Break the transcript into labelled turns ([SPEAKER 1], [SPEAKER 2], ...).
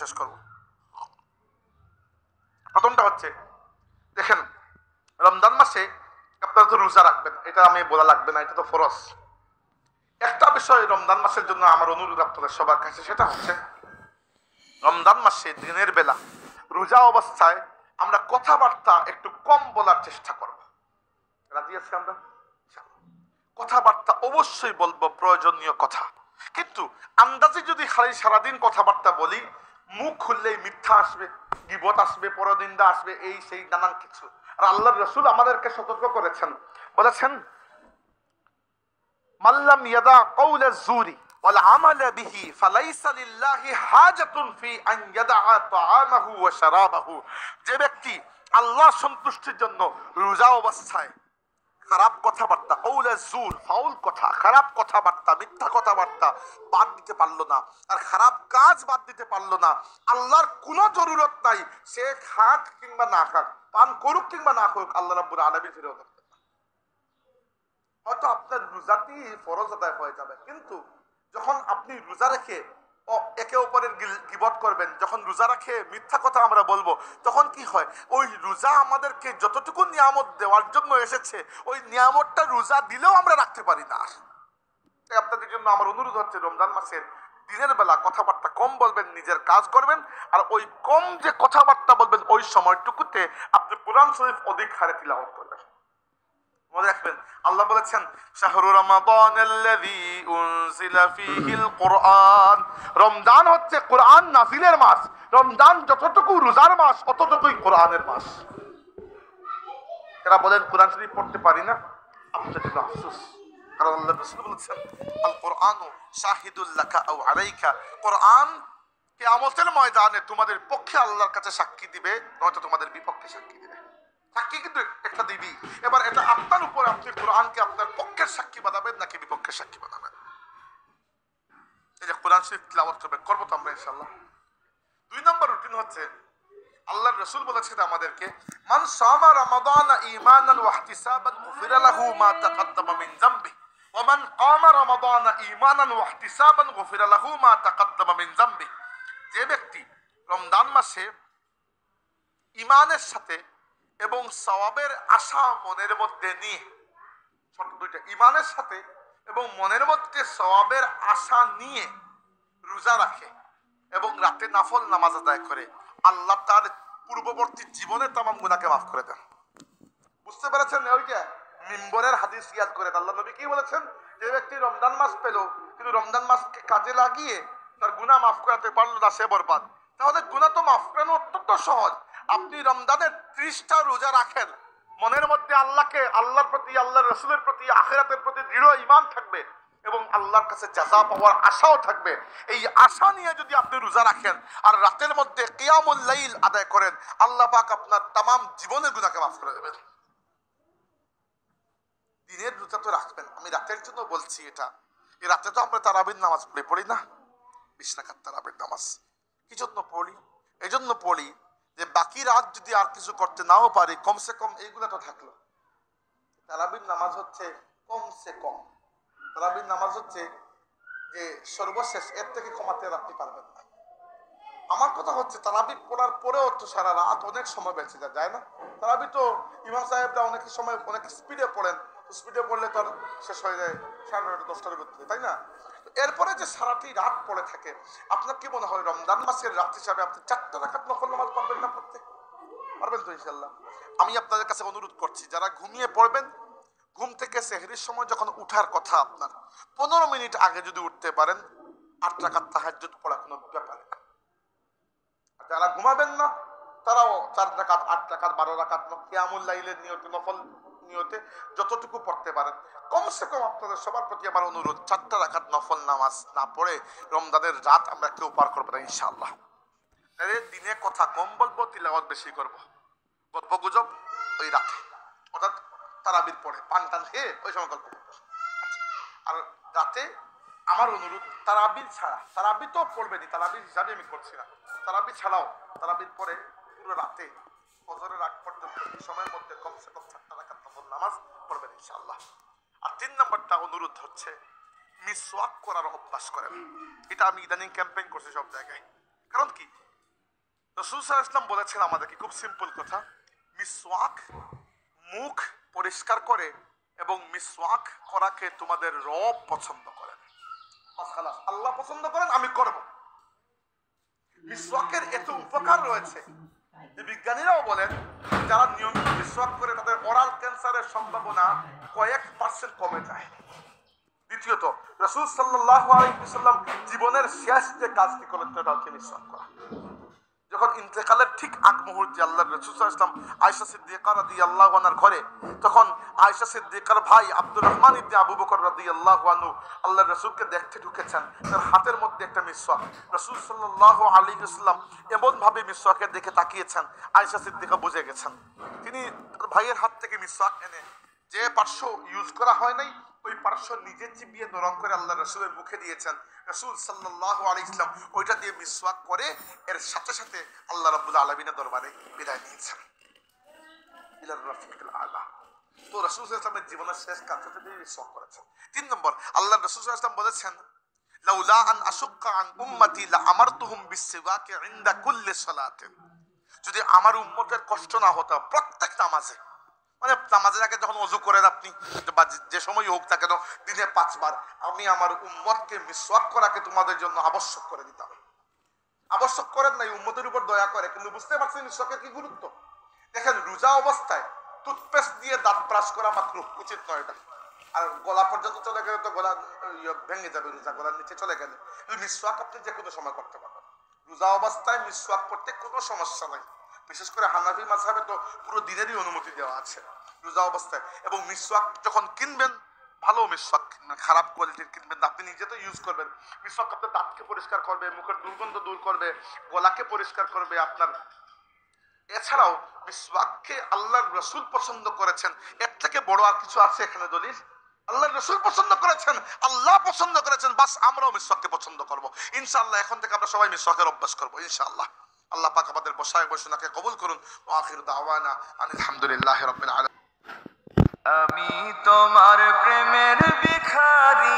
[SPEAKER 1] শেষ করব। প্রথমটা হচ্ছে, দেখেন রমজান মাসে আপনারা তো রোজা রাখবেন, এটা আমি বলা লাগবে না, এটা তো ফরজ। একটা বিষয় রমজান মাসের জন্য আমার অনুরোধ আপনাদের সবার কাছে, সেটা হচ্ছে রমজান মাসে দিনের বেলা রোজা অবস্থায় আমরা কথাবার্তা একটু কম বলার চেষ্টা করব। রাজি আছি আমরা? কথাবার্তা অবশ্যই বলবো, প্রয়োজনীয় কথা, কিন্তু আন্দাজে যদি খালি সারাদিন কথাবার্তা বলি, মুখ খুললেই মিথ্যা আসবে, গীবত আসবে, পরনিন্দা আসবে, এই সেই নানান কিছু। আর আল্লাহর রাসূল আমাদেরকে সতর্ক করেছেন, বলেছেন মাল্লাম ইয়াদা কাউলা যুরি ওয়াল আমালা বিহি ফালাইসা লিল্লাহি হাজাতুন ফি আন ইয়াদা তাআমাহু ওয়া শারাবাহু। যে ব্যক্তি আল্লাহ সন্তুষ্টির জন্য রোজা অবস্থায় খারাপ কথাবার্তা, কাউলা যুর, ফাউল কথা, খারাপ কথাবার্তা, মিথ্যা কথাবার্তা বাদ দিতে পারলো না, আর খারাপ কাজ বাদ দিতে পারলো না, আল্লাহর কোনো জরুরত নাই সে খাক কিংবা না খাক, পান করুক কিংবা না করুক, আল্লাহ রাব্বুল আলামিন ফিরেও থাকবে। হয়তো আপনার রোজাটি ফরজ আদায় হয়ে যাবে, কিন্তু যখন আপনি রোজা রেখে একে অপরের গীবত করবেন, যখন রোজা রেখে মিথ্যা কথা আমরা বলবো, তখন কি হয়, ওই রোজা আমাদেরকে যতটুকু নিয়ামত দেওয়ার জন্য এসেছে, ওই নিয়ামতটা রোজা দিলেও আমরা রাখতে পারি না। তাই আপনাদের জন্য আমার অনুরোধ হচ্ছে, রমজান মাসের দিনের বেলা কথাবার্তা কম বলবেন, নিজের কাজ করবেন, আর ওই কম যে কথাবার্তা বলবেন ওই সময়টুকুতে আপনি কোরআন শরীফ অধিক হারে তিলাওয়াত করবেন। মনে রাখবেন, আল্লাহ বলেছেন শাহরু রমাদানাল্লাযী উনজিলা ফীহিল কুরআন, রমজান হচ্ছে কোরআন নাযিলের মাস। রমজান যতটুকু রোজার মাস, অতটুকুই কোরআনের মাস। এরা বলেন কোরআন শরীফ পড়তে পারি না, আপনাদের জন্য আফসোস, কারণ আল্লাহ রাসূল বলেছেন আল কুরআনু শাহিদুল লাকা আও আলাইকা, কোরআন কিয়ামতের ময়দানে তোমাদের পক্ষে আল্লাহর কাছে সাক্ষী দিবে, নয়তো তোমাদের বিপক্ষে সাক্ষী দিবে। সাক্ষী কিন্তু একটা দিবি, এবার এটা আপনার উপর, আপনি কোরআনকে আপনার পক্ষের সাক্ষী বানাবেন নাকি বিপক্ষের সাক্ষী বানাবেন। এই যে কোরআন শরীফ তিলাওয়াত করবেন, করবো তো আমরা ইনশাআল্লাহ। 2 নম্বর রুটিন হচ্ছে, আল্লাহর রাসূল বলেছেন আমাদেরকে মান সামা রমাদানা ঈমানান ওয়া ইহতিসাবান গুফিরা লাহু মা তাকাদ্দামা মিন যামবিহি ওয়া মান কামা রমাদানা ঈমানান ওয়া ইহতিসাবান গুফিরা লাহু মা তাকাদ্দামা মিন যামবিহি। যে ব্যক্তি রমজান মাসে ঈমানের সাথে এবং সওয়াবের আশা মনের মধ্যে নিয়ে, ছোট দুইটা, ঈমানের সাথে এবং মনের মধ্যে সওয়াবের আশা নিয়ে রোজা রাখে এবং রাতে নফল নামাজ আদায় করে, আল্লাহ তার পূর্ববর্তী জীবনের তামাম গুনাহকে মাফ করে দেন। বুঝতে পেরেছেন? ওইটা মিম্বরের হাদিস ইয়াদ করে আল্লাহ নবী কি বলেছেন, যে ব্যক্তি রমজান মাস পেল কিন্তু রমজান মাসকে কাজে লাগিয়ে তার গুনাহ মাফ করাতে পারলো না, সে বরবাদ। তাহলে গুনাহ তো মাফ করানো অত্যন্ত সহজ। আপনি রমজানের 30টা রোজা রাখেন, মনের মধ্যে আল্লাহকে, আল্লাহর প্রতি, আল্লাহর রাসূলের প্রতি, আখিরাতের প্রতি দৃঢ় ঈমান থাকবে এবং আল্লাহর কাছে জাযা পাওয়ার আশাও থাকবে। এই আশা নিয়ে যদি আপনি রোজা রাখেন আর রাতের মধ্যে কিয়ামুল লাইল আদায় করেন, আল্লাহ পাক আপনার তামাম জীবনের গুনাহকে মাফ করে দেবেন। দিনের রোজা তো রাখবেন, আমি রাতের জন্য বলছি এটা। এই রাতে তো আমরা তারাবির নামাজ পড়ি না, 20 রাকাত তারাবির নামাজ। কি জন্য পড়ি? এই জন্য পড়ি যে বাকি রাত যদি আর কিছু করতে নাও পারি, কমসে কম এইগুলা তো থাকলো। তারাবির নামাজ হচ্ছে কমসে কম, তারাবির নামাজ হচ্ছে যে সর্বশেষ, এর থেকে কমাতে আপনি পারবেন না। আমার কথা হচ্ছে তারাবি পড়ার পরেও তো সারা রাত অনেক সময় বেঁচে যায় না? তারাবি তো ইমাম সাহেবরা অনেক সময় অনেক স্পিডে পড়েন, স্পিডে পড়লে তো শেষ হয়ে যায় 9:30 10টার মধ্যে, তাই না? এরপরে যে সারাটি রাত পড়ে থাকে, আপনার কি মনে হয় রমজান মাসের রাত হিসাবে আপনি 4টা রাকাত নফল নামাজ পড়বেন না? পড়তে পারবেন তো ইনশাআল্লাহ। আমি আপনাদের কাছে অনুরোধ করছি, যারা ঘুমিয়ে পড়বেন, ঘুম থেকে সেহরির সময় যখন উঠার কথা আপনার 15 মিনিট আগে যদি উঠতে পারেন, 8 রাকাত তাহাজ্জুদ পড়া কোনো ব্যাপার না। যারা ঘুমাবেন না তারাও 4 রাকাত, 8 রাকাত, 12 রাকাত কিয়ামুল লাইলের নিয়তে, নফল নিয়তে যতটুকু পড়তে পারেন। কমসে কম আপনাদের সবার প্রতি আমার অনুরোধ, 4টা রাকাত নফল নামাজ না পড়ে রমজানের রাত আমরা কেউ পার করবো না ইনশাআল্লাহ। দিনে কথা কম বলবো, তিলাওয়াত বেশি করবো, গল্প গুজব ওই রাতে, অর্থাৎ তারাবির পরে পান টান খেয়ে ওই সময় গল্প করবো। আর রাতে আমার অনুরোধ, তারাবির ছাড়া, তারাবি তো পড়বেনি, তারাবির হিসাবে আমি করছি না, তারাবি ছাড়াও তারাবির পরে পুরো রাতে ফজরের আগ পর্যন্ত এই সময়ের মধ্যে কমসে কম 4টা রাকাত নফল নামাজ পড়বেন ইনশাআল্লাহ। আর 3 নম্বরটা অনুরোধ হচ্ছে মিসওয়াক করার অভ্যাস করেন। এটা আমি ইদানিং ক্যাম্পেইন করছি সব জায়গায়, কারণ কি? রাসূল সাল্লাল্লাহু আলাইহি ওয়াসাল্লাম বলেছেন আমাদেরকে খুব সিম্পল কথা, মিসওয়াক মুখ পরিষ্কার করে এবং মিসওয়াক করাকে তোমাদের রব পছন্দ করেন। বাস খালাস, আল্লাহ পছন্দ করেন, আমি করব। মিসওয়াকের এত উপকার রয়েছে যে বিজ্ঞানীরাও বলেন যারা নিয়মিত মিসওয়াক করে তাদের ওরাল ক্যান্সারের সম্ভাবনা কয়েক % কমে যায়। দ্বিতীয়ত, রাসূল সাল্লাল্লাহু আলাইহি ওয়াসাল্লাম জীবনের শেষ যে কাজটি করলেন সেটা হচ্ছে মিসওয়াক করা। যখন ইন্তেকালের ঠিক আগ মুহূর্তে আল্লাহর রাসূল সাল্লাল্লাহু আলাইহি ওয়াসাল্লাম আয়েশা সিদ্দিকা রাদিয়াল্লাহু আনহার ঘরে, তখন আয়েশা সিদ্দিকার ভাই আব্দুর রহমান ইবনে আবু বকর রাদিয়াল্লাহু আনহু আল্লাহর রাসূলকে দেখতে ঢুকেছেন, তার হাতের মধ্যে একটা মিসওয়াক। রাসূল সাল্লাল্লাহু আলাইহি ওয়াসাল্লাম এমন ভাবে মিসওয়াকের দিকে তাকিয়েছেন, আয়েশা সিদ্দিকা বুঝে গেছেন। তিনি তার ভাইয়ের হাত থেকে মিসওয়াক এনে যে পার্শ্ব ইউজ করা হয় নাই ওই পার্শ্ব নিজে চিবিয়ে নরম করে আল্লাহ রাসূলের মুখে দিয়েছেন। রাসূল সাল্লাল্লাহু আলাইহি ওয়াসাল্লাম ওইটা দিয়ে মিসওয়াক করে এর সাথে সাথে আল্লাহ রাব্বুল আলামিনের দরবারে বিদায় নিয়েছেন। ইলার রাফিকুল আলা। তো রাসূল সাল্লাল্লাহু আলাইহি ওয়াসাল্লামের জীবনের শেষ কাজ হচ্ছে তিনি মিসওয়াক করেছেন। 3 নম্বর, আল্লাহ রাসূল সাল্লাল্লাহু আলাইহি ওয়াসাল্লাম বলেছেন, লাউলা আন আশুক্কা আন উম্মতি লা আমারতুহুম বিসসিওয়াকি ইনদা কুল্লি সালাতিন। যদি আমার উম্মতের কষ্ট না হতো প্রত্যেক নামাজে, মানে নামাজের আগে যখন ওযু করেন আপনি বা যে সময় হোক না কেন দিনে 5 বার, আমি আমার উম্মতকে মিসওয়াক করাকে তোমাদের জন্য আবশ্যক করে দিতাম। আবশ্যক করেন নাই, উম্মতের উপর দয়া করে, কিন্তু বুঝতে পারছেন মিসওয়াকের কি গুরুত্ব। দেখেন রোজা অবস্থায় টুথপেস্ট দিয়ে দাঁত ব্রাশ করা মাকরুহ, উচিত নয় এটা। আর গলা পর্যন্ত চলে গেলে তো গলা ভেঙে যাবে, রোজা গলার নিচে চলে গেলে। মিসওয়াক আপনি যে কোনো সময় করতে পারবেন। রোজা অবস্থায় মিসওয়াক করতে কোনো সমস্যা নাই। বিশেষ করে হানাফি মাযহাবে তো পুরো দিনেরই অনুমতি দেওয়া আছে রোজা অবস্থায়। এবং মিসওয়াক যখন কিনবেন, ভালো মিসওয়াক কিনবেন, খারাপ কোয়ালিটির কিনবেন না। আপনি নিজে তো ইউজ করবেন। মিসওয়াক আপনার দাঁতকে পরিষ্কার করবে, মুখের দুর্গন্ধ দূর করবে, গলাকে পরিষ্কার করবে আপনার। এছাড়াও মিসওয়াককে আল্লাহর রাসূল পছন্দ করেছেন, এর থেকে বড় আর কিছু আছে এখানে দলিল? আল্লাহর রাসূল পছন্দ করেছেন, আল্লাহ পছন্দ করেছেন, বাস আমরাও মিসওয়াককে পছন্দ করব ইনশাআল্লাহ। এখন থেকে আমরা সবাই মিসওয়াকের অভ্যাস করব ইনশাআল্লাহ। আল্লাহ পাক আমাদের বসায় বসনাকে কবুল করুন। ওয়া আখিরু দাওয়ানা আলহামদুলিল্লাহি রাব্বিল আলামিন।
[SPEAKER 2] আমি তোমার প্রেমের ভিখারি।